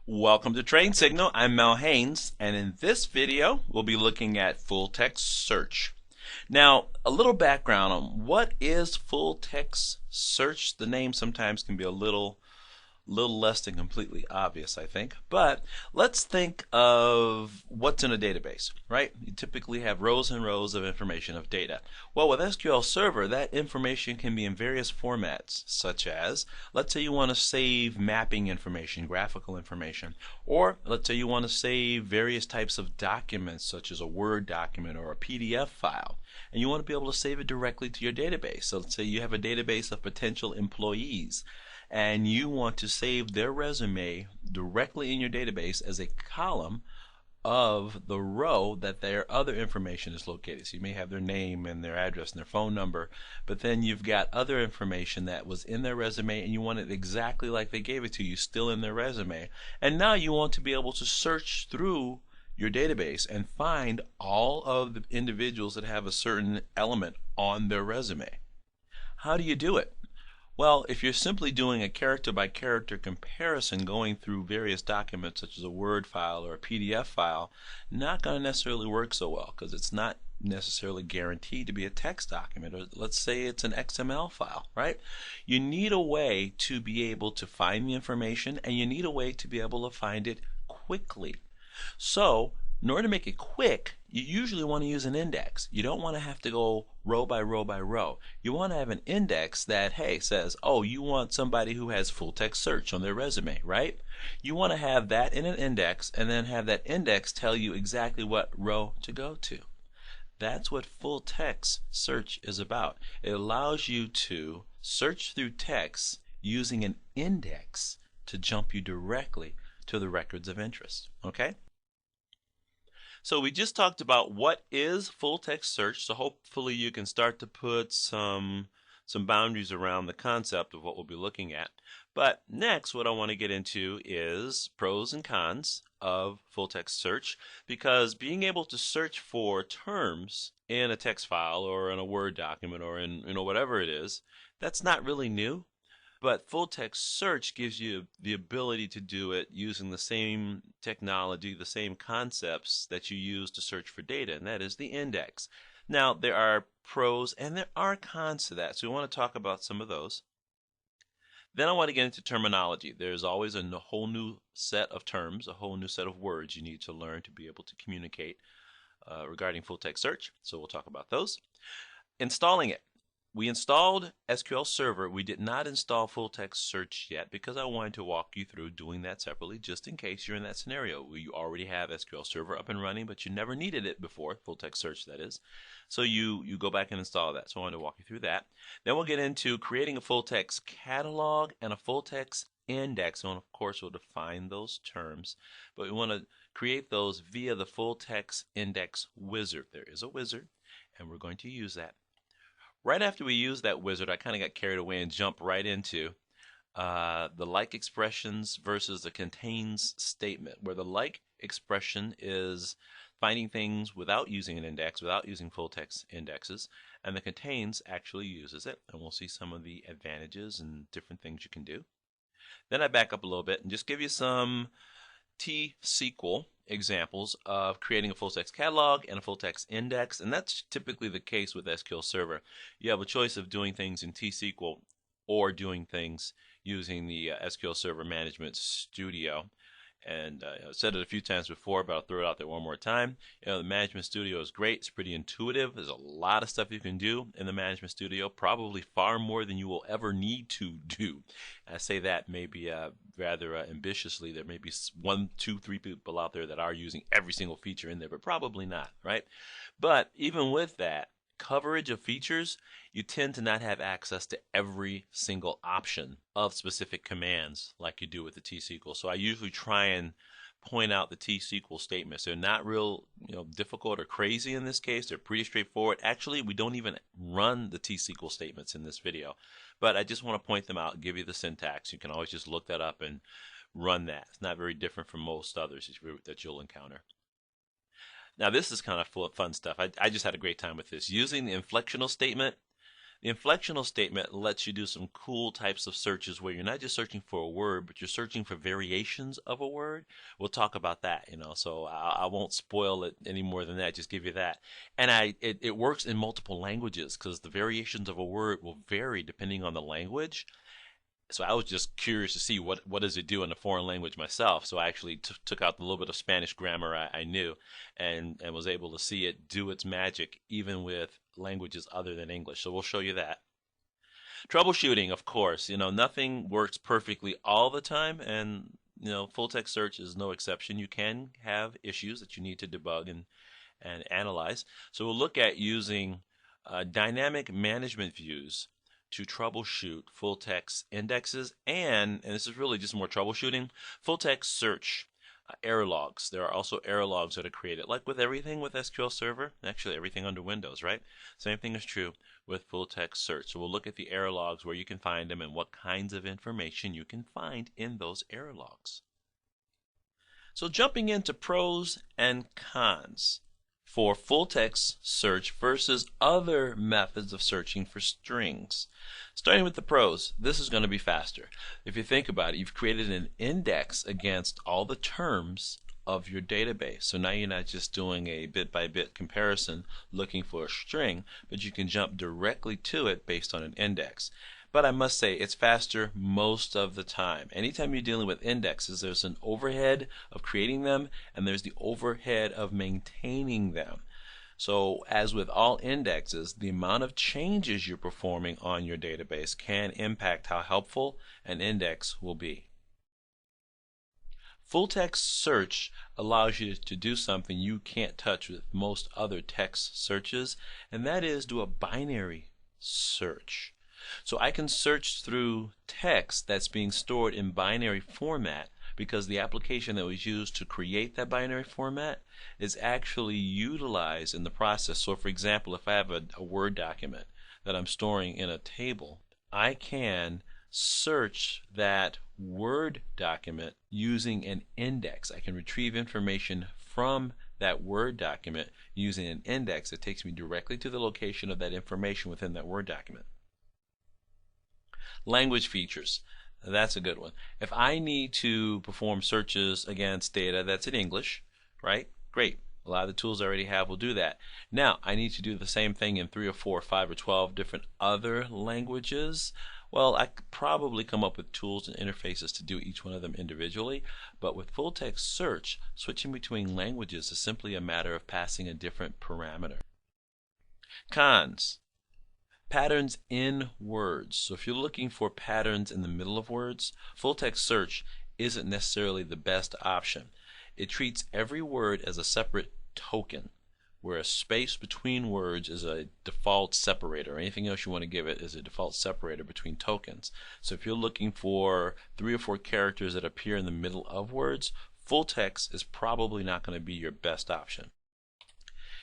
Welcome to Train Signal. I'm Mel Haynes, and in this video, we'll be looking at full text search. Now, a little background on what is full text search. The name sometimes can be a little less than completely obvious, I think. But let's think of what's in a database, right? You typically have rows and rows of information of data. Well, with SQL Server, that information can be in various formats, such as, let's say you want to save mapping information, graphical information, or let's say you want to save various types of documents, such as a Word document or a PDF file, and you want to be able to save it directly to your database. So let's say you have a database of potential employees, and you want to save their resume directly in your database as a column of the row that their other information is located. So you may have their name and their address and their phone number, but then you've got other information that was in their resume and you want it exactly like they gave it to you, still in their resume. And now you want to be able to search through your database and find all of the individuals that have a certain element on their resume. How do you do it? Well, if you're simply doing a character by character comparison, going through various documents such as a Word file or a PDF file, not going to necessarily work so well because it's not necessarily guaranteed to be a text document, or let's say it's an XML file, right? You need a way to be able to find the information, and you need a way to be able to find it quickly. So in order to make it quick, you usually want to use an index. You don't want to have to go row by row by row. You want to have an index that, hey, says, oh, you want somebody who has full text search on their resume, right? You want to have that in an index and then have that index tell you exactly what row to go to. That's what full text search is about. It allows you to search through text using an index to jump you directly to the records of interest, okay? So we just talked about what is full text search, so hopefully you can start to put some boundaries around the concept of what we'll be looking at. But next, what I want to get into is pros and cons of full text search, because being able to search for terms in a text file or in a Word document or in whatever it is, that's not really new. But full text search gives you the ability to do it using the same technology, the same concepts that you use to search for data, and that is the index. Now, there are pros and there are cons to that, so we want to talk about some of those. Then I want to get into terminology. There's always a whole new set of terms, a whole new set of words you need to learn to be able to communicate regarding full text search, so we'll talk about those. Installing it. We installed SQL Server. We did not install full text search yet because I wanted to walk you through doing that separately just in case you're in that scenario where you already have SQL Server up and running but you never needed it before, full text search that is. So you go back and install that. So I wanted to walk you through that. Then we'll get into creating a full text catalog and a full text index. And of course we'll define those terms, but we want to create those via the full text index wizard. There is a wizard and we're going to use that. Right after we use that wizard, I kind of got carried away and jumped right into the like expressions versus the contains statement, where the like expression is finding things without using an index, without using full text indexes, and the contains actually uses it, and we'll see some of the advantages and different things you can do. Then I back up a little bit and just give you some T-SQL examples of creating a full text catalog and a full text index, and that's typically the case with SQL Server. You have a choice of doing things in T-SQL or doing things using the SQL Server Management Studio. And I've said it a few times before, but I'll throw it out there one more time. The Management Studio is great. It's pretty intuitive. There's a lot of stuff you can do in the Management Studio, probably far more than you will ever need to do. I say that maybe rather ambitiously. There may be 1, 2, 3 people out there that are using every single feature in there, but probably not, right? But even with that coverage of features, you tend to not have access to every single option of specific commands like you do with the T-SQL. So I usually try and point out the T-SQL statements. They're not real difficult or crazy in this case. They're pretty straightforward. Actually, we don't even run the T-SQL statements in this video, but I just want to point them out and give you the syntax. You can always just look that up and run that. It's not very different from most others that you'll encounter. Now this is kind of full of fun stuff. I just had a great time with this. Using the inflectional statement, The inflectional statement lets you do some cool types of searches where you're not just searching for a word, but you're searching for variations of a word. We'll talk about that, so I won't spoil it any more than that, just give you that. And it works in multiple languages because the variations of a word will vary depending on the language. So I was just curious to see what does it do in a foreign language myself. So I actually took out the little bit of Spanish grammar I knew, and was able to see it do its magic even with languages other than English. So we'll show you that. Troubleshooting, of course, nothing works perfectly all the time, and full text search is no exception. You can have issues that you need to debug and analyze. So we'll look at using dynamic management views to troubleshoot full text indexes, and this is really just more troubleshooting, full text search error logs. There are also error logs that are created, like with everything with SQL Server, actually everything under Windows, right? Same thing is true with full text search. So we'll look at the error logs, where you can find them, and what kinds of information you can find in those error logs. So jumping into pros and cons for full text search versus other methods of searching for strings. Starting with the pros, this is going to be faster. If you think about it, you've created an index against all the terms of your database. So now you're not just doing a bit-by-bit comparison looking for a string, but you can jump directly to it based on an index. But I must say, it's faster most of the time. Anytime you're dealing with indexes, there's an overhead of creating them, and there's the overhead of maintaining them. So as with all indexes, the amount of changes you're performing on your database can impact how helpful an index will be. Full text search allows you to do something you can't touch with most other text searches, and that is do a binary search. So I can search through text that's being stored in binary format because the application that was used to create that binary format is actually utilized in the process. So for example, if I have a Word document that I'm storing in a table, I can search that Word document using an index. I can retrieve information from that Word document using an index that takes me directly to the location of that information within that Word document. Language features. That's a good one. If I need to perform searches against data that's in English, right? Great. A lot of the tools I already have will do that. Now, I need to do the same thing in 3 or 4 or 5 or 12 different other languages. Well, I could probably come up with tools and interfaces to do each one of them individually, but with full text search, switching between languages is simply a matter of passing a different parameter. Cons. Patterns in words. So if you're looking for patterns in the middle of words, full text search isn't necessarily the best option. It treats every word as a separate token, where a space between words is a default separator. Anything else you want to give it is a default separator between tokens. So if you're looking for 3 or 4 characters that appear in the middle of words, full text is probably not going to be your best option.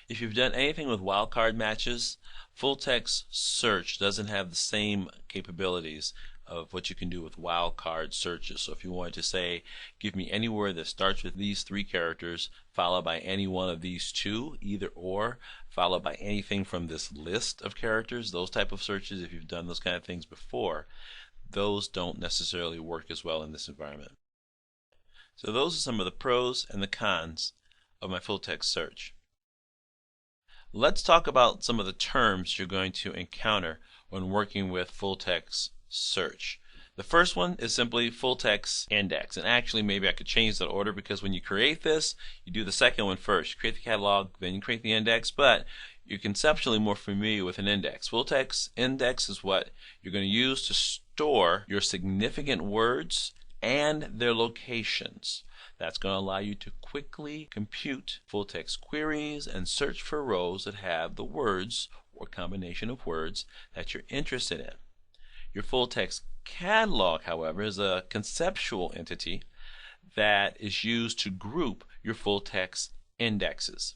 If you've done anything with wildcard matches, full text search doesn't have the same capabilities of what you can do with wildcard searches. So if you wanted to say, give me any word that starts with these 3 characters, followed by any one of these 2, either or, followed by anything from this list of characters, those type of searches, if you've done those kind of things before, those don't necessarily work as well in this environment. So those are some of the pros and the cons of my full text search. Let's talk about some of the terms you're going to encounter when working with full text search. The first one is simply full text index, and actually maybe I could change that order, because when you create this, you do the second one first. You create the catalog, then you create the index, but you're conceptually more familiar with an index. Full text index is what you're going to use to store your significant words and their locations. That's going to allow you to quickly compute full text queries and search for rows that have the words or combination of words that you're interested in. Your full text catalog, however, is a conceptual entity that is used to group your full text indexes.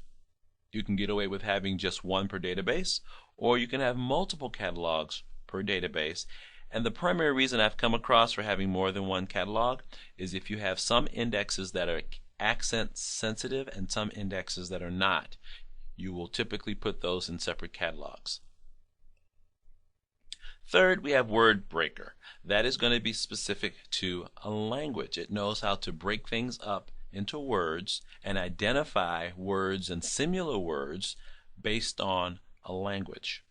You can get away with having just one per database, or you can have multiple catalogs per database. And the primary reason I've come across for having more than one catalog is if you have some indexes that are accent sensitive and some indexes that are not, you will typically put those in separate catalogs. Third, we have word breaker. That is going to be specific to a language. It knows how to break things up into words and identify words and similar words based on a language.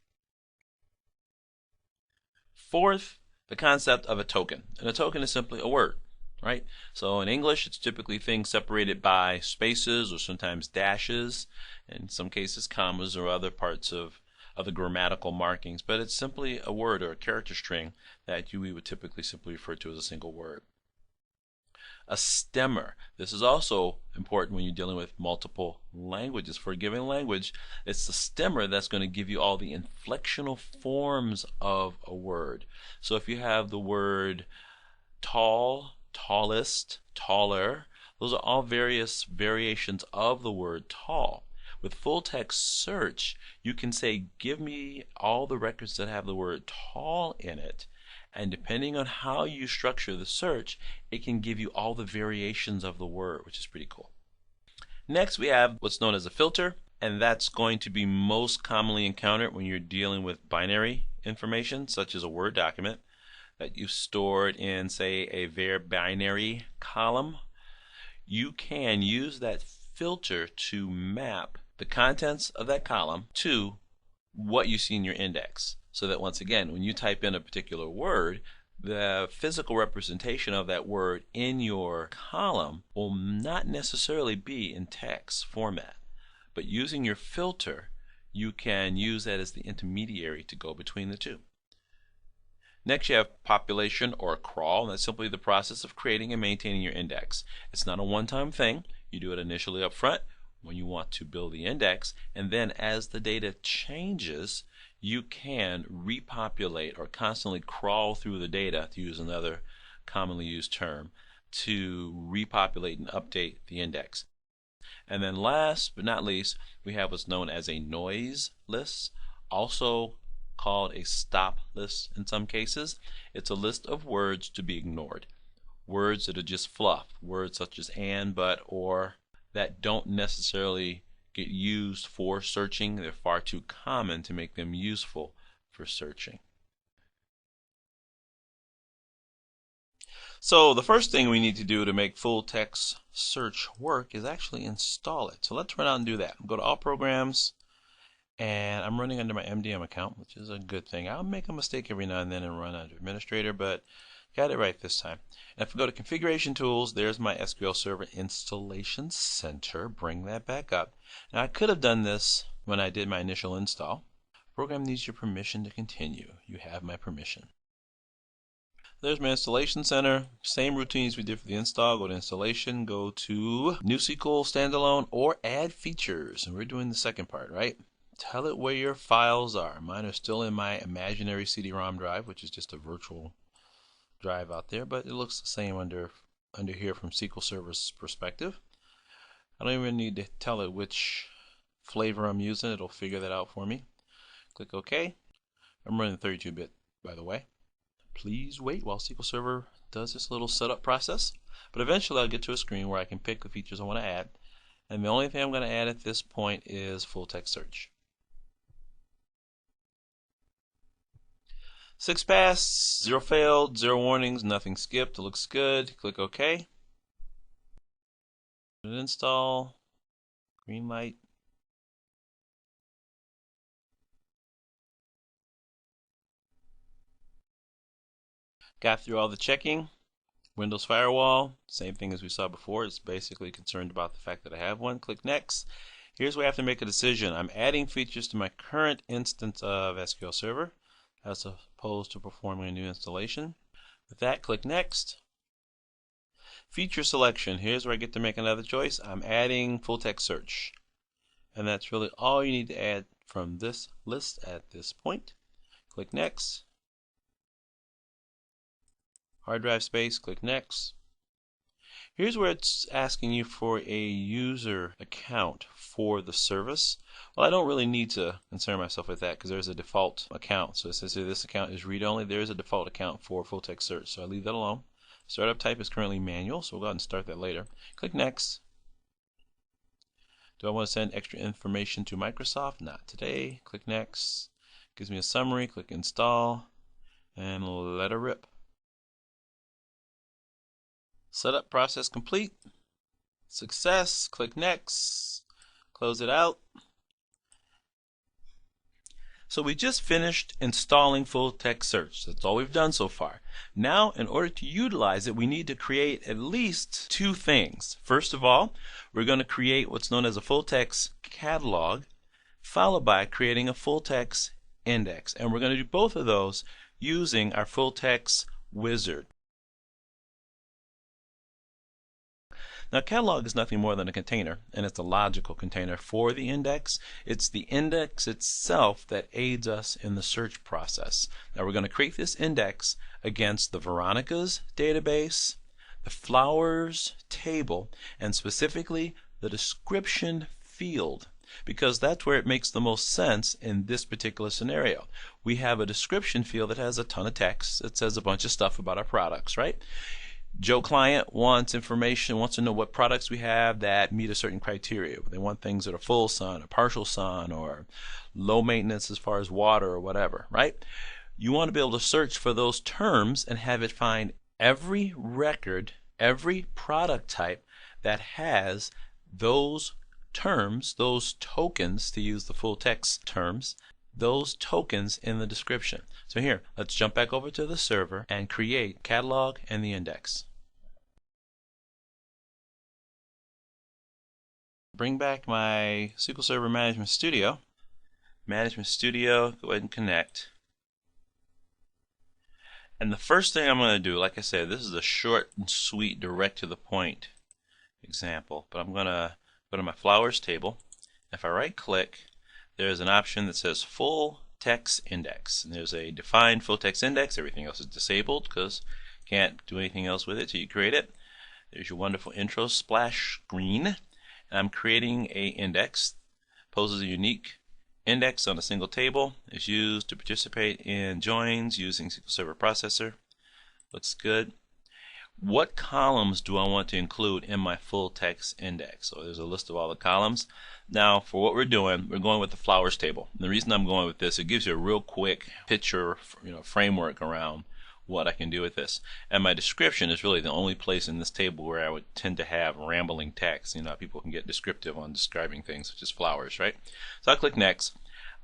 Fourth, the concept of a token. And a token is simply a word, right? So in English, it's typically things separated by spaces or sometimes dashes, in some cases commas or other parts of the grammatical markings, but it's simply a word or a character string that we would typically simply refer to as a single word. A stemmer. This is also important when you're dealing with multiple languages. For a given language, it's the stemmer that's going to give you all the inflectional forms of a word. So if you have the word tall, tallest, taller, those are all various variations of the word tall. With full text search, you can say, give me all the records that have the word tall in it. And depending on how you structure the search, it can give you all the variations of the word, which is pretty cool. Next, we have what's known as a filter, and that's going to be most commonly encountered when you're dealing with binary information, such as a Word document that you've stored in, say, a var binary column. You can use that filter to map the contents of that column to what you see in your index, so that once again, when you type in a particular word, the physical representation of that word in your column will not necessarily be in text format. But using your filter, you can use that as the intermediary to go between the two. Next, you have population or crawl, and that's simply the process of creating and maintaining your index. It's not a one-time thing. You do it initially up front when you want to build the index, and then as the data changes, you can repopulate or constantly crawl through the data, to use another commonly used term, to repopulate and update the index. And then last but not least, we have what's known as a noise list, also called a stop list in some cases. It's a list of words to be ignored. Words that are just fluff, words such as and, but, or, that don't necessarily get used for searching. They're far too common to make them useful for searching. So the first thing we need to do to make full text search work is actually install it. So let's run out and do that. Go to All Programs, and I'm running under my MDM account, which is a good thing. I'll make a mistake every now and then and run under Administrator, but got it right this time. And if we go to Configuration Tools, there's my SQL Server Installation Center. Bring that back up. Now I could have done this when I did my initial install. Program needs your permission to continue. You have my permission. There's my Installation Center. Same routines we did for the install. Go to Installation, go to New SQL Standalone, or Add Features. And we're doing the second part, right? Tell it where your files are. Mine are still in my imaginary CD-ROM drive, which is just a virtual drive out there, but it looks the same under here from SQL Server's perspective. I don't even need to tell it which flavor I'm using. It'll figure that out for me. Click OK. I'm running 32-bit, by the way. Please wait while SQL Server does this little setup process, but eventually I'll get to a screen where I can pick the features I want to add, and the only thing I'm going to add at this point is full text search. 6 passed, 0 failed, 0 warnings, nothing skipped. It looks good. Click OK. Install. Green light. Got through all the checking. Windows Firewall, same thing as we saw before. It's basically concerned about the fact that I have one. Click Next. Here's where I have to make a decision. I'm adding features to my current instance of SQL Server, as opposed to performing a new installation. With that, click Next. Feature selection. Here's where I get to make another choice. I'm adding full text search. And that's really all you need to add from this list at this point. Click Next. Hard drive space, click Next. Here's where it's asking you for a user account for the service. Well, I don't really need to concern myself with that because there's a default account. So it says here this account is read-only. There's a default account for full text search, so I leave that alone. Startup type is currently manual, so we'll go ahead and start that later. Click Next. Do I want to send extra information to Microsoft? Not today. Click Next. Gives me a summary. Click Install. and let her rip. Setup process complete. Success. Click next. Close it out. So we just finished installing full text search. That's all we've done so far. Now, in order to utilize it, we need to create at least two things. First of all, we're going to create what's known as a full text catalog, followed by creating a full text index. And we're going to do both of those using our full text wizard. Now, catalog is nothing more than a container, and it's a logical container for the index. It's the index itself that aids us in the search process. Now, we're going to create this index against the Veronica's database, the flowers table, and specifically the description field, because that's where it makes the most sense in this particular scenario. We have a description field that has a ton of text. It says a bunch of stuff about our products, right? Joe client wants information, wants to know what products we have that meet a certain criteria. They want things that are full sun or partial sun or low maintenance as far as water or whatever, right? You want to be able to search for those terms and have it find every record, every product type that has those terms, those tokens, to use the full text terms, those tokens in the description. So here, let's jump back over to the server and create catalog and the index. Bring back my SQL Server Management Studio. Management Studio, go ahead and connect. And the first thing I'm going to do, like I said, this is a short and sweet, direct to the point example, but I'm going to go to my flowers table. If I right click, there's an option that says full text index, and there's a defined full text index. Everything else is disabled because you can't do anything else with it till you create it. There's your wonderful intro splash screen, and I'm creating a index. Poses a unique index on a single table. Is used to participate in joins using SQL Server Processor. Looks good. What columns do I want to include in my full text index? So there's a list of all the columns. Now, for what we're doing, we're going with the flowers table. And the reason I'm going with this, it gives you a real quick picture, framework around what I can do with this. And my description is really the only place in this table where I would tend to have rambling text. People can get descriptive on describing things, such as flowers, right? So I'll click next.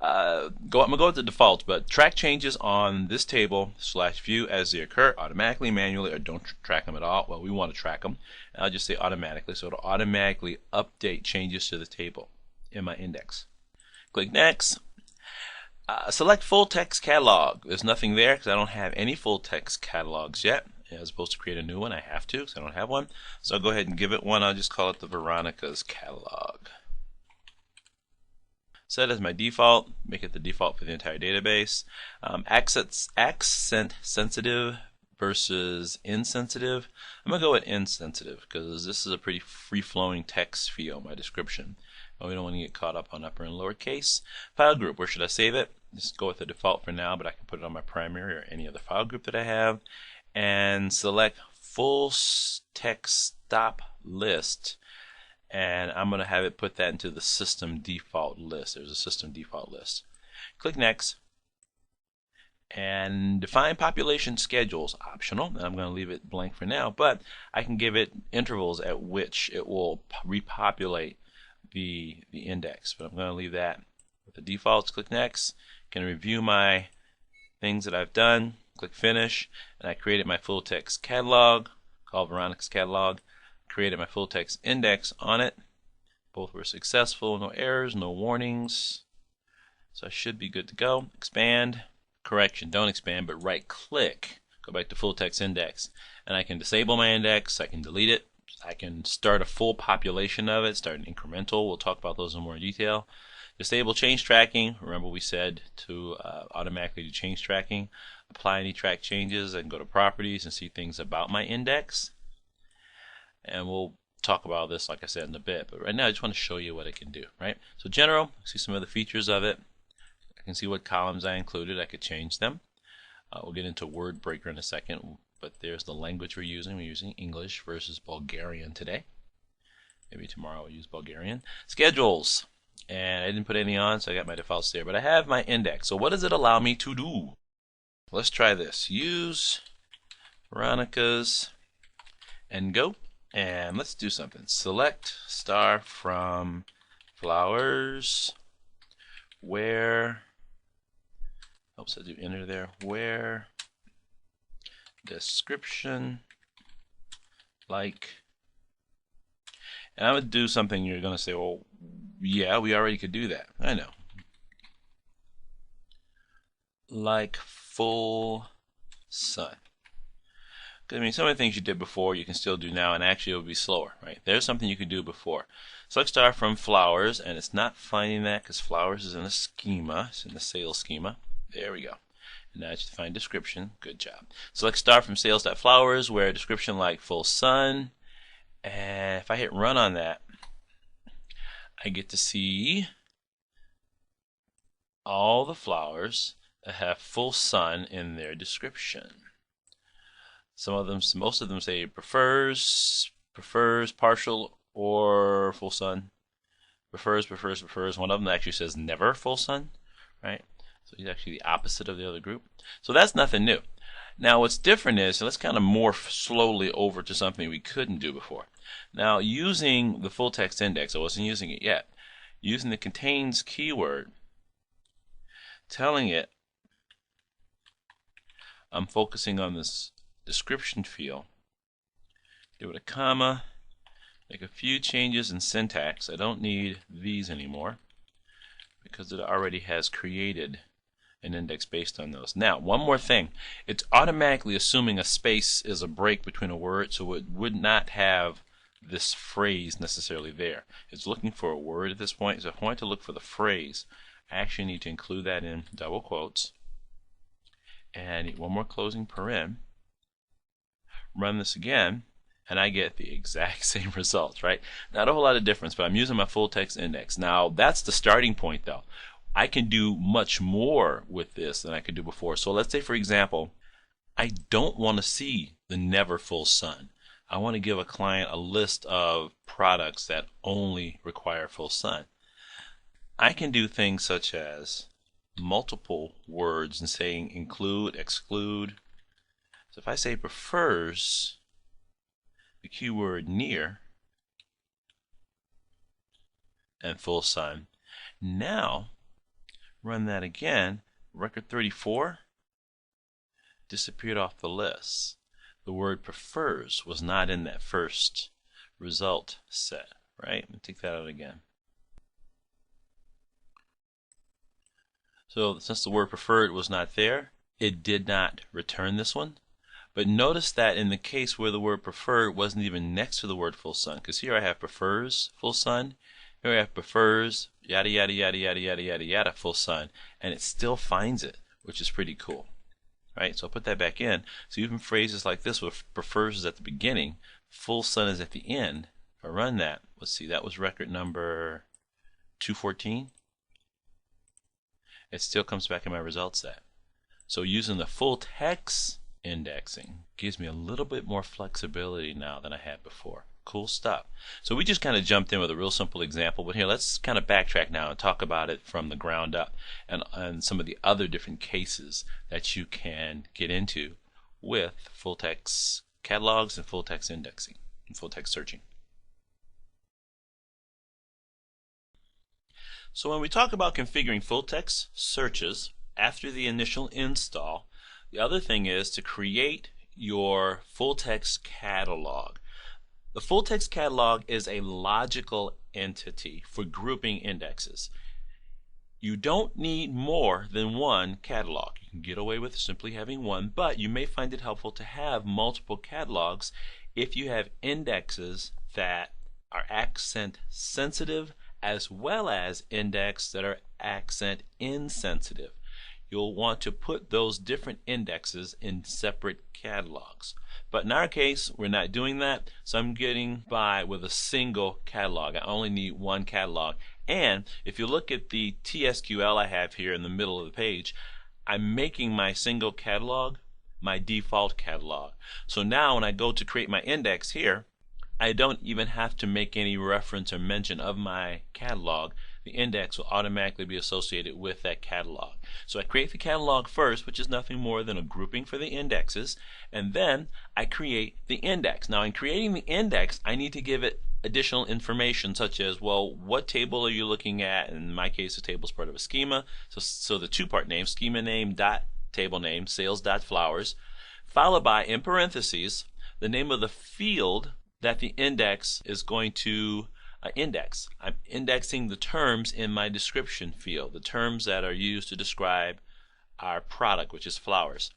I'm going to go with the default, but track changes on this table /view as they occur automatically, manually, or don't track them at all. Well, we want to track them. I'll just say automatically, so it'll automatically update changes to the table in my index. Click next. Select full text catalog. There's nothing there because I don't have any full text catalogs yet. As opposed to create a new one, I have to because I don't have one. So I'll go ahead and give it one. I'll just call it the Veronica's catalog. Set as my default, make it the default for the entire database. Accent sensitive versus insensitive. I'm going to go with insensitive because this is a pretty free-flowing text field, my description. But we don't want to get caught up on upper and lower case. File group, where should I save it? Just go with the default for now, but I can put it on my primary or any other file group that I have. And select full text stop list. And I'm going to have it put that into the system default list. There's a system default list. Click next. And define population schedules, optional. And I'm going to leave it blank for now, but I can give it intervals at which it will repopulate the index. But I'm going to leave that with the defaults. Click next. Can review my things that I've done. Click finish. And I created my full text catalog called Veronica's catalog. Created my full text index on it. Both were successful, no errors, no warnings. So I should be good to go. Expand, correction, don't expand, but right click, go back to full text index. And I can disable my index, I can delete it, I can start a full population of it, start an incremental. We'll talk about those in more detail. Disable change tracking. Remember we said to automatically do change tracking. Apply any track changes. I can go to properties and see things about my index. And we'll talk about this, like I said, in a bit. But right now, I just want to show you what it can do, right? So general, see some of the features of it. I can see what columns I included. I could change them. We'll get into word breaker in a second. But there's the language we're using. We're using English versus Bulgarian today. Maybe tomorrow we'll use Bulgarian. Schedules. And I didn't put any on, so I got my defaults there. But I have my index. So what does it allow me to do? Let's try this. Use Veronica's and go. And let's do something. Select star from flowers where, oops, I do enter there, where description like, and I would do something you're going to say, well, yeah, we already could do that. I know. Like full sun. I mean, some of the things you did before you can still do now, and actually it will be slower, right? There's something you could do before. Select star from flowers, and it's not finding that because flowers is in a schema. It's in the sales schema. There we go. And now it's find description. Good job. Select star from sales.flowers where description like full sun. And if I hit run on that, I get to see all the flowers that have full sun in their description. Some of them, most of them say prefers, partial, or full sun. Prefers. One of them actually says never full sun, right? So he's actually the opposite of the other group. So that's nothing new. Now what's different is, let's kind of morph slowly over to something we couldn't do before. Now using the full text index, I wasn't using it yet. Using the contains keyword, telling it I'm focusing on this description field, give it a comma, make a few changes in syntax. I don't need these anymore because it already has created an index based on those. Now, one more thing. It's automatically assuming a space is a break between a word, so it would not have this phrase necessarily there. It's looking for a word at this point. So if I want to look for the phrase, I actually need to include that in double quotes. And I need one more closing paren. Run this again, and I get the exact same results, right? Not a whole lot of difference, but I'm using my full text index. Now, that's the starting point, though. I can do much more with this than I could do before. So let's say, for example, I don't want to see the never full sun. I want to give a client a list of products that only require full sun. I can do things such as multiple words and saying include, exclude. So if I say prefers the keyword near and full sun, now run that again, record 34 disappeared off the list. The word prefers was not in that first result set, right? Let me take that out again. So since the word preferred was not there, it did not return this one. But notice that in the case where the word preferred wasn't even next to the word full sun, because here I have prefers full sun, here I have prefers yada yada yada yada yada yada yada full sun, and it still finds it, which is pretty cool, right? So I'll put that back in. So even phrases like this with prefers is at the beginning, full sun is at the end. If I run that, let's see, that was record number 214. It still comes back in my results set. So using the full text indexing gives me a little bit more flexibility now than I had before. Cool stuff. So we just kind of jumped in with a real simple example, but here let's kind of backtrack now and talk about it from the ground up and some of the other different cases that you can get into with full text catalogs and full text indexing and full text searching. So when we talk about configuring full text searches after the initial install, the other thing is to create your full text catalog. The full text catalog is a logical entity for grouping indexes. You don't need more than one catalog. You can get away with simply having one, but you may find it helpful to have multiple catalogs if you have indexes that are accent sensitive as well as index that are accent insensitive. You'll want to put those different indexes in separate catalogs. But in our case, we're not doing that, so I'm getting by with a single catalog. I only need one catalog. And if you look at the TSQL I have here in the middle of the page, I'm making my single catalog my default catalog. So now when I go to create my index here, I don't even have to make any reference or mention of my catalog. the index will automatically be associated with that catalog. So I create the catalog first, which is nothing more than a grouping for the indexes, and then I create the index. Now in creating the index, I need to give it additional information such as, well, what table are you looking at? In my case, the table is part of a schema, so the two-part name, schema name dot table name, sales dot flowers, followed by, in parentheses, the name of the field that the index is going to index. I'm indexing the terms in my description field, the terms that are used to describe our product, which is flowers.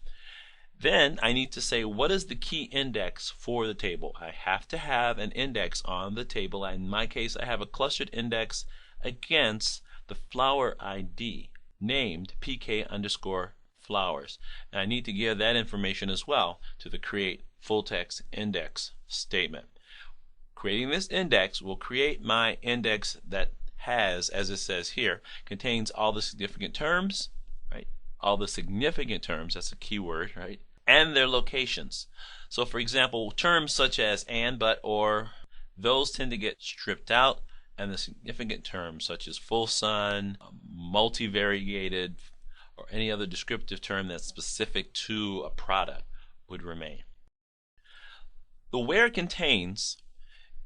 Then I need to say, what is the key index for the table? I have to have an index on the table. In my case, I have a clustered index against the flower ID named PK underscore flowers. And I need to give that information as well to the create full text index statement. Creating this index will create my index that has, as it says here, contains all the significant terms, right? All the significant terms, that's a key word, right? And their locations. So for example, terms such as and, but, or, those tend to get stripped out, and the significant terms such as full sun, multivariated, or any other descriptive term that's specific to a product would remain. The where contains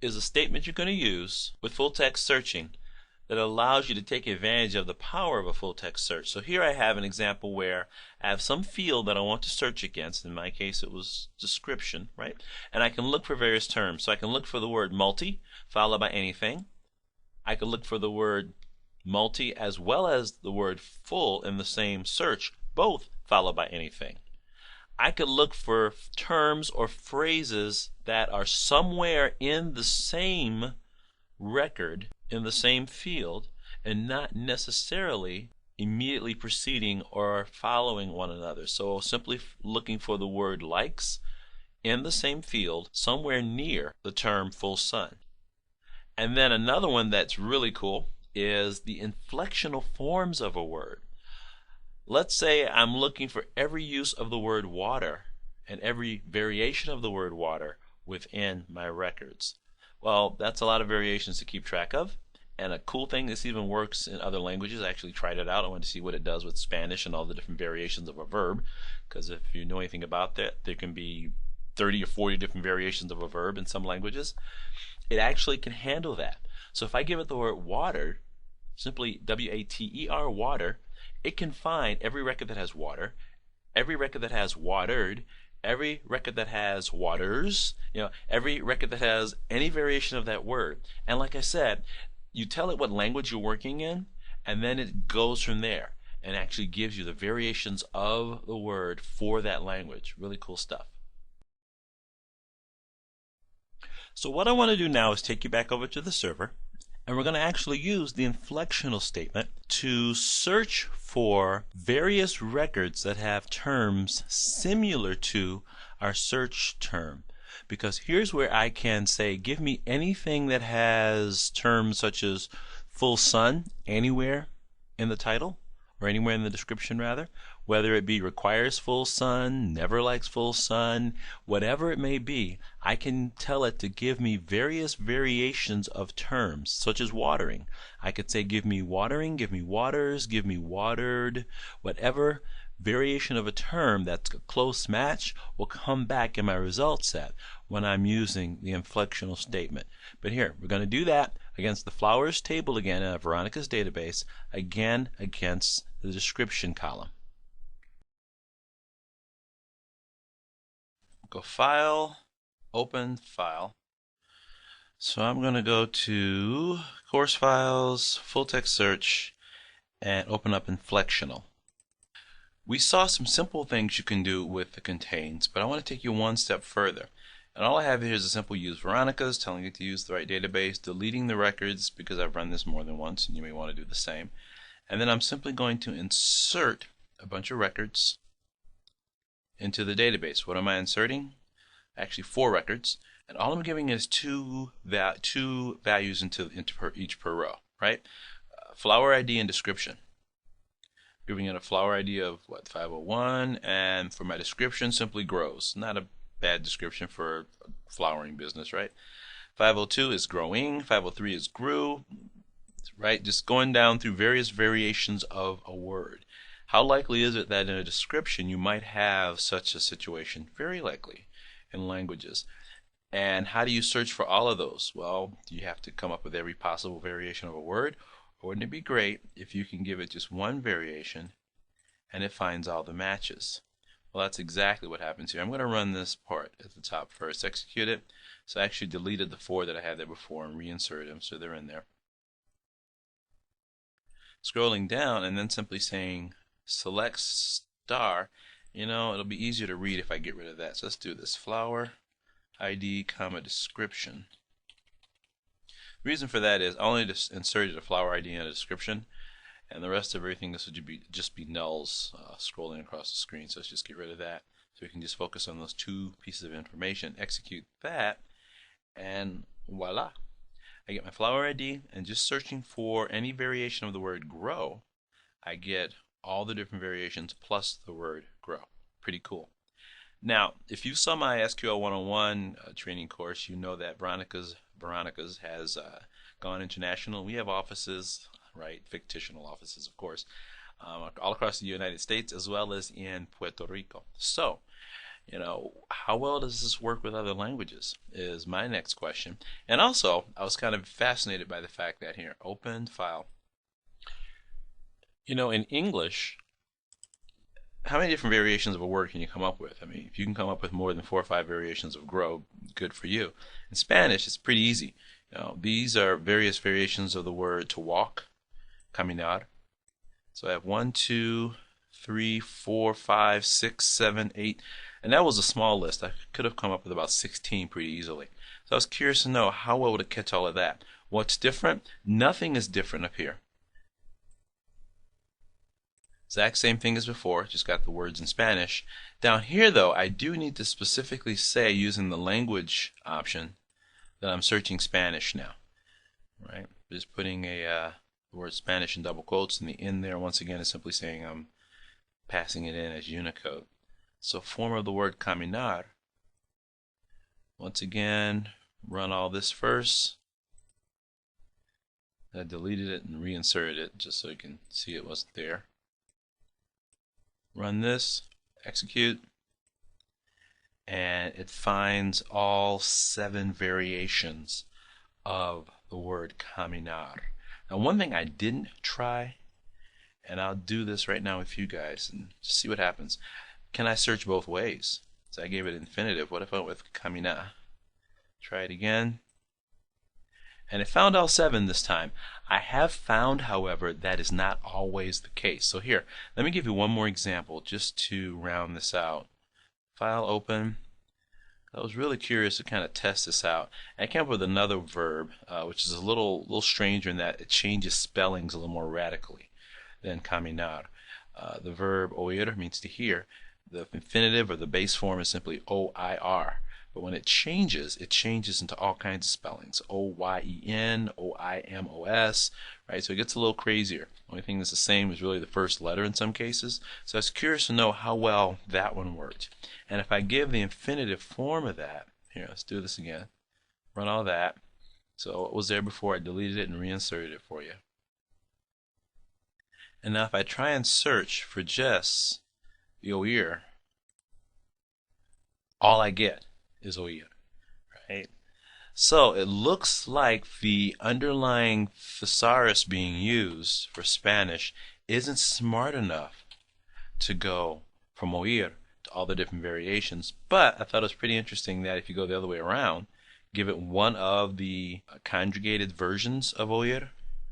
is a statement you're going to use with full text searching that allows you to take advantage of the power of a full text search. So here I have an example where I have some field that I want to search against. In my case it was description, right? And I can look for various terms. So I can look for the word multi followed by anything. I can look for the word multi as well as the word full in the same search, both followed by anything. I could look for terms or phrases that are somewhere in the same record, in the same field, and not necessarily immediately preceding or following one another. So simply looking for the word likes in the same field somewhere near the term full sun. And then another one that's really cool is the inflectional forms of a word. Let's say I'm looking for every use of the word water and every variation of the word water within my records. Well, that's a lot of variations to keep track of. And a cool thing, this even works in other languages. I actually tried it out. I wanted to see what it does with Spanish and all the different variations of a verb. Because if you know anything about that, there can be 30 or 40 different variations of a verb in some languages. It actually can handle that. So if I give it the word water, simply W-A-T-E-R, water, it can find every record that has water, every record that has watered, every record that has waters, every record that has any variation of that word. And like I said, you tell it what language you're working in, and then it goes from there and actually gives you the variations of the word for that language. Really cool stuff. So what I want to do now is take you back over to the server, and we're going to actually use the inflectional statement to search for various records that have terms similar to our search term. Because here's where I can say, give me anything that has terms such as full sun anywhere in the title, or anywhere in the description rather, whether it be requires full sun, never likes full sun, whatever it may be. I can tell it to give me various variations of terms, such as watering. I could say give me watering, give me waters, give me watered, whatever variation of a term that's a close match will come back in my result set when I'm using the inflectional statement. But here, we're going to do that against the flowers table again in Veronica's database, again against the description column. Go File, Open File. So I'm going to go to Course Files, Full Text Search, and open up Inflectional. We saw some simple things you can do with the contains, but I want to take you one step further. And all I have here is a simple use Veronica's, telling it to use the right database, deleting the records because I've run this more than once and you may want to do the same. And then I'm simply going to insert a bunch of records into the database. What am I inserting? Actually 4 records, and all I'm giving is two values into each per row, right? Flower ID and description. Giving it a flower ID of 501, and for my description simply grows. Not a bad description for a flowering business, right? 502 is growing, 503 is grew. right? Just going down through various variations of a word. How likely is it that in a description you might have such a situation? Very likely in languages. And how do you search for all of those? Well, you have to come up with every possible variation of a word. Or wouldn't it be great if you can give it just one variation and it finds all the matches? Well, that's exactly what happens here. I'm going to run this part at the top first, execute it. So I actually deleted the 4 that I had there before and reinserted them, so they're in there. Scrolling down and then simply saying select star, it'll be easier to read if I get rid of that. So let's do this. Flower ID, comma, description. The reason for that is I only just inserted a flower ID and a description, and the rest of everything this would just be nulls scrolling across the screen. So let's just get rid of that so we can just focus on those 2 pieces of information. Execute that, and voila. I get my flower ID, and just searching for any variation of the word grow, I get all the different variations plus the word grow. Pretty cool. Now, if you saw my SQL 101 training course, you know that Veronica's has gone international. We have offices, right, fictional offices, of course, all across the United States as well as in Puerto Rico. So, how well does this work with other languages is my next question. And also, I was kind of fascinated by the fact that here, open file. In English, how many different variations of a word can you come up with? I mean, if you can come up with more than 4 or 5 variations of grow, good for you. In Spanish, it's pretty easy. These are various variations of the word to walk, caminar. So I have 1, 2, 3, 4, 5, 6, 7, 8. And that was a small list. I could have come up with about 16 pretty easily. So I was curious to know how well would it catch all of that. What's different? Nothing is different up here. Exact same thing as before, just got the words in Spanish. Down here though, I do need to specifically say using the language option that I'm searching Spanish now. Right? Just putting the word Spanish in double quotes, and the in there once again is simply saying I'm passing it in as Unicode. So form of the word caminar. Once again, run all this first. I deleted it and reinserted it just so you can see it wasn't there. Run this, execute, and it finds all 7 variations of the word caminar. Now, one thing I didn't try, and I'll do this right now with you guys and see what happens. Can I search both ways? So I gave it infinitive. What if I went with caminar? Try it again. And it found all 7 this time. I have found, however, that is not always the case. So here, let me give you one more example just to round this out. File open. I was really curious to kind of test this out. And I came up with another verb, which is a little stranger in that it changes spellings a little more radically than caminar. The verb oír means to hear. The infinitive or the base form is simply O-I-R. But when it changes into all kinds of spellings. O-Y-E-N, O-I-M-O-S, right? So it gets a little crazier. The only thing that's the same is really the first letter in some cases. So I was curious to know how well that one worked. And if I give the infinitive form of that, here, let's do this again. Run all that. So it was there before, I deleted it and reinserted it for you. And now if I try and search for just the oír, all I get is oír, right? So it looks like the underlying thesaurus being used for Spanish isn't smart enough to go from oír to all the different variations. But I thought it was pretty interesting that if you go the other way around, give it one of the conjugated versions of oír,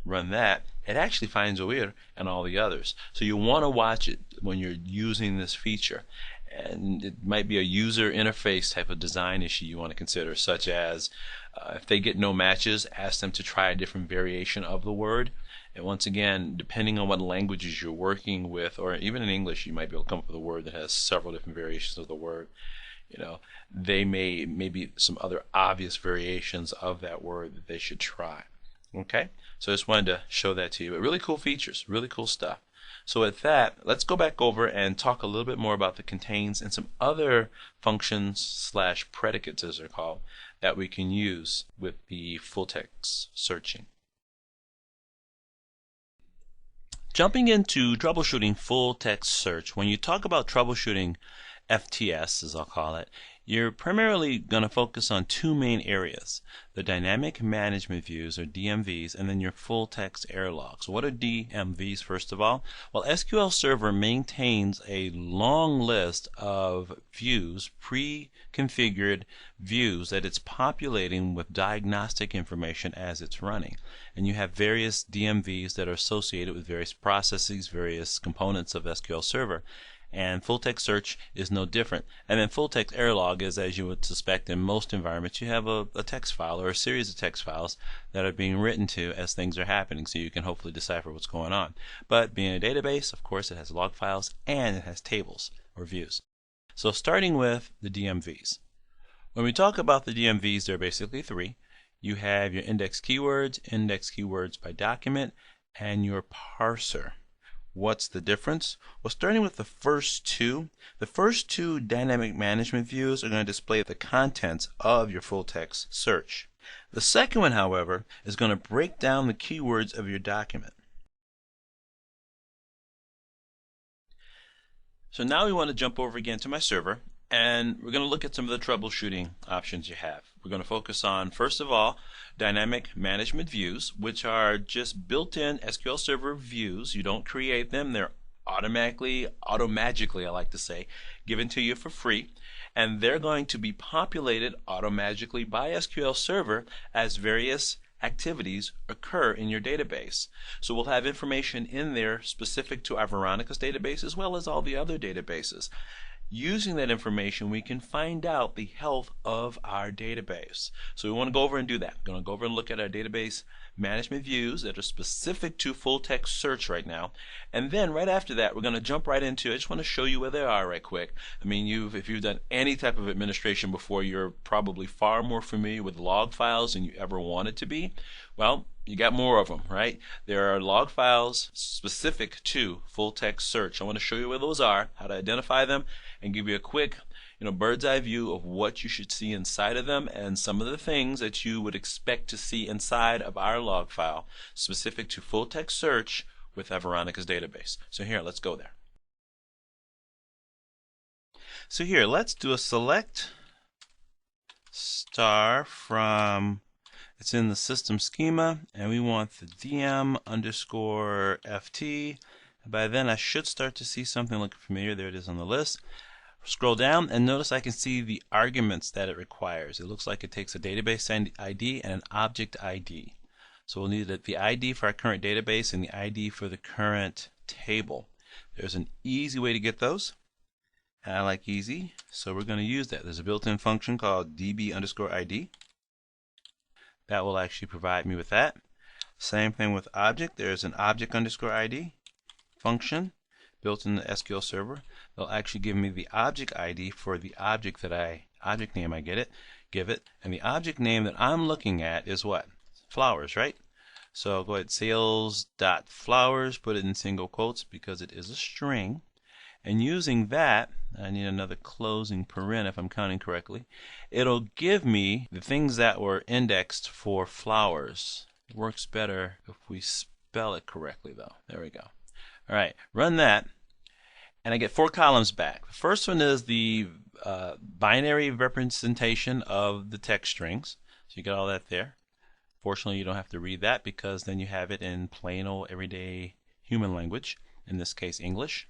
run that, it actually finds oír and all the others. So you want to watch it when you're using this feature. And it might be a user interface type of design issue you want to consider, such as if they get no matches, ask them to try a different variation of the word. And once again, depending on what languages you're working with, or even in English, you might be able to come up with a word that has several different variations of the word. They maybe some other obvious variations of that word that they should try. Okay, so I just wanted to show that to you. But really cool features, really cool stuff. So with that, let's go back over and talk a little bit more about the contains and some other functions / predicates, as they're called, that we can use with the full text searching. Jumping into troubleshooting full text search, when you talk about troubleshooting FTS, as I'll call it, you're primarily going to focus on two main areas: the dynamic management views, or DMVs, and then your full text error logs. What are DMVs, first of all? Well, SQL Server maintains a long list of views, pre-configured views, that it's populating with diagnostic information as it's running. And you have various DMVs that are associated with various processes, various components of SQL Server. And full text search is no different. And then full text error log is, as you would suspect in most environments, you have a text file or a series of text files that are being written to as things are happening, so you can hopefully decipher what's going on. But being a database, of course, it has log files and it has tables or views. So starting with the DMVs. When we talk about the DMVs, there are basically three. You have your index keywords by document, and your parser. What's the difference? Well, starting with the first two dynamic management views are going to display the contents of your full text search. The second one, however, is going to break down the keywords of your document. So now we want to jump over again to my server, and we're going to look at some of the troubleshooting options you have. We're going to focus on, first of all, dynamic management views, which are just built-in SQL Server views. You don't create them. They're automagically, I like to say, given to you for free. And they're going to be populated automagically by SQL Server as various activities occur in your database. So we'll have information in there specific to our Veronica's database as well as all the other databases. Using that information, we can find out the health of our database. So we want to go over and do that. We're going to go over and look at our database management views that are specific to full text search right now. And then right after that, we're going to jump right into, I just want to show you where they are right quick. I mean, if you've done any type of administration before, you're probably far more familiar with log files than you ever wanted to be. Well, you got more of them, right? There are log files specific to full text search. I want to show you where those are, how to identify them, and give you a quick, bird's eye view of what you should see inside of them and some of the things that you would expect to see inside of our log file specific to full text search with Veronica's database. So here, let's go there. So here, let's do a select star from, it's in the system schema, and we want the DM_FT. By then I should start to see something look familiar. There it is on the list. Scroll down and notice I can see the arguments that it requires. It looks like it takes a database ID and an object ID. So we'll need the ID for our current database and the ID for the current table. There's an easy way to get those. And I like easy, so we're going to use that. There's a built-in function called DB_ID. That will actually provide me with that. Same thing with object. There's an object_ID function built in the SQL Server. They'll actually give me the object ID for the object name I give it, and the object name that I'm looking at is what? Flowers, right? So go ahead, sales.flowers, put it in single quotes because it is a string. And using that, I need another closing paren if I'm counting correctly. It'll give me the things that were indexed for flowers. It works better if we spell it correctly though. There we go. Alright, run that, and I get 4 columns back. The first one is the binary representation of the text strings. So you get all that there. Fortunately, you don't have to read that because then you have it in plain old everyday human language, in this case English.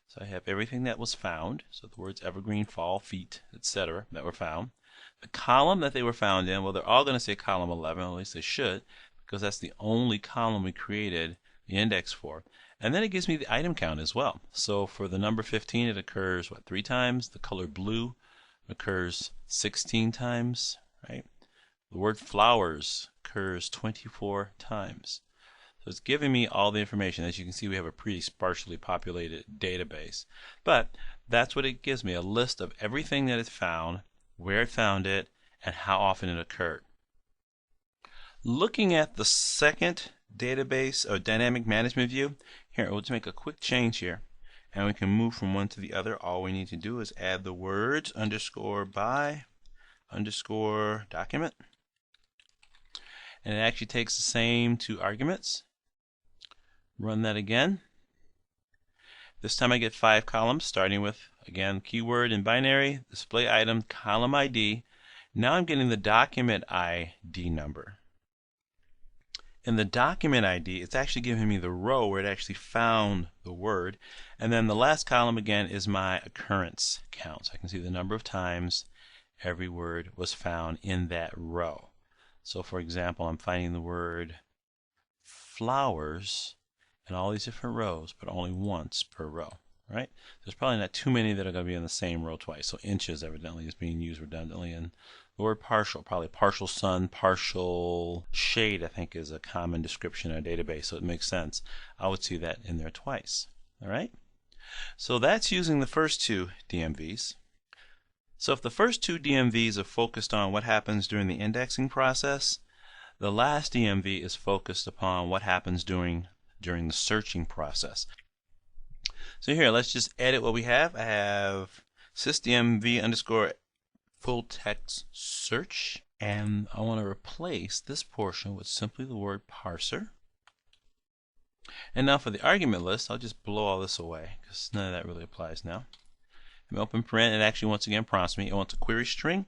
So I have everything that was found, so the words evergreen, fall, feet, etc. that were found. The column that they were found in, well, they're all going to say column 11, at least they should, because that's the only column we created the index for. And then it gives me the item count as well. So for the number 15, it occurs, 3 times. The color blue occurs 16 times, right? The word flowers occurs 24 times. So it's giving me all the information. As you can see, we have a pretty sparsely populated database. But that's what it gives me, a list of everything that it found, where it found it, and how often it occurred. Looking at the second database or dynamic management view, here we'll just make a quick change here and we can move from one to the other. All we need to do is add the words _by_document, and it actually takes the same 2 arguments. Run that again. This time I get 5 columns, starting with, again, keyword in binary, display item, column ID. Now I'm getting the document ID number. In the document ID, it's actually giving me the row where it actually found the word. And then the last column, again, is my occurrence count. So I can see the number of times every word was found in that row. So for example, I'm finding the word flowers in all these different rows, but only once per row, right? There's probably not too many that are going to be in the same row twice. So inches evidently is being used redundantly. And the word partial, probably partial sun, partial shade, I think is a common description in a database, so it makes sense. I would see that in there twice, all right? So that's using the first 2 DMVs. So if the first 2 DMVs are focused on what happens during the indexing process, the last DMV is focused upon what happens during the searching process. So here, let's just edit what we have. I have sysdmv underscore full text search, and I want to replace this portion with simply the word parser. And now for the argument list, I'll just blow all this away because none of that really applies now. I'm open paren, it actually once again prompts me. It wants a query string,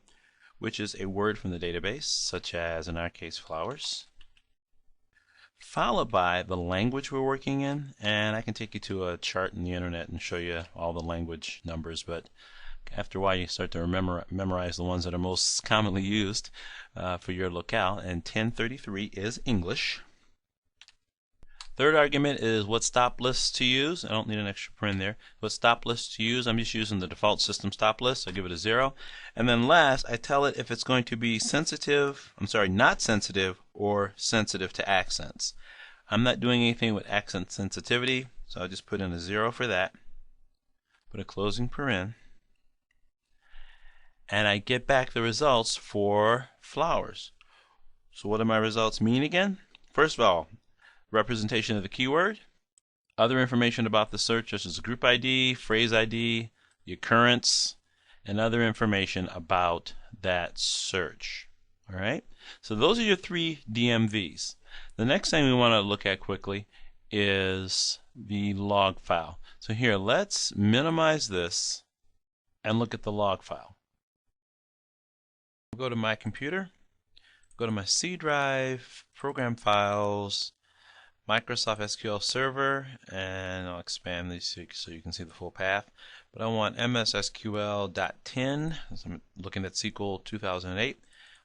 which is a word from the database, such as in our case flowers, followed by the language we're working in. And I can take you to a chart in the internet and show you all the language numbers, but after a while you start to memorize the ones that are most commonly used for your locale, and 1033 is English. Third argument is what stop list to use. I don't need an extra paren there. What stop list to use? I'm just using the default system stop list. I give it a 0. And then last, I tell it if it's going to be not sensitive or sensitive to accents. I'm not doing anything with accent sensitivity, so I'll just put in a 0 for that. Put a closing paren. And I get back the results for flowers. So what do my results mean again? First of all, representation of the keyword, other information about the search such as group ID, phrase ID, the occurrence, and other information about that search. All right, so those are your 3 DMVs. The next thing we want to look at quickly is the log file. So here, let's minimize this and look at the log file. Go to my computer, go to my C drive, program files, Microsoft SQL Server, and I'll expand these so you can see the full path. But I want MSSQL.10, so I'm looking at SQL 2008.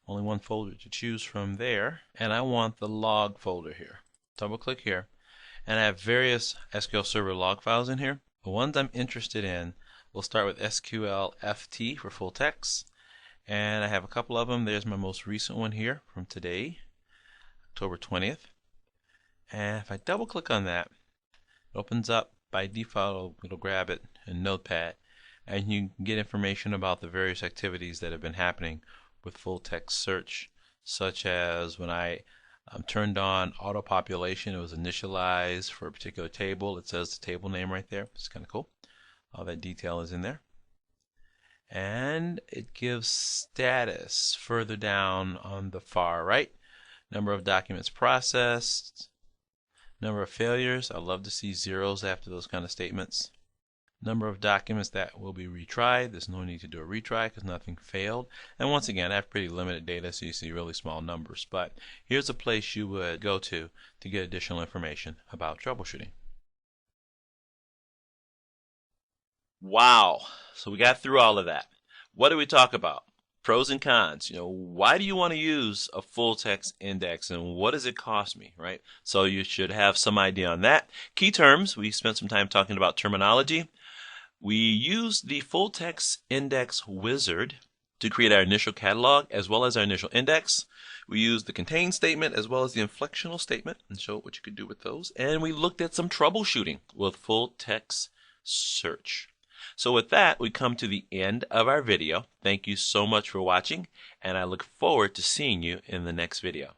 Only one folder to choose from there, and I want the log folder here. Double click here, and I have various SQL Server log files in here. The ones I'm interested in, we'll start with SQL.ft for full text, and I have a couple of them. There's my most recent one here from today, October 20th. And if I double click on that, it opens up by default. It'll grab it in Notepad, and you can get information about the various activities that have been happening with full text search, such as when I turned on auto population, it was initialized for a particular table. It says the table name right there. It's kind of cool. All that detail is in there. And it gives status further down on the far right. Number of documents processed, number of failures. I love to see zeros after those kind of statements. Number of documents that will be retried. There's no need to do a retry because nothing failed. And once again, I have pretty limited data, so you see really small numbers. But here's a place you would go to get additional information about troubleshooting. Wow, so we got through all of that. What did we talk about? Pros and cons. Why do you want to use a full text index, and what does it cost me, right? So you should have some idea on that. Key terms, we spent some time talking about terminology. We used the full text index wizard to create our initial catalog as well as our initial index. We used the contain statement as well as the inflectional statement and showed what you could do with those. And we looked at some troubleshooting with full text search. So with that, we come to the end of our video. Thank you so much for watching, and I look forward to seeing you in the next video.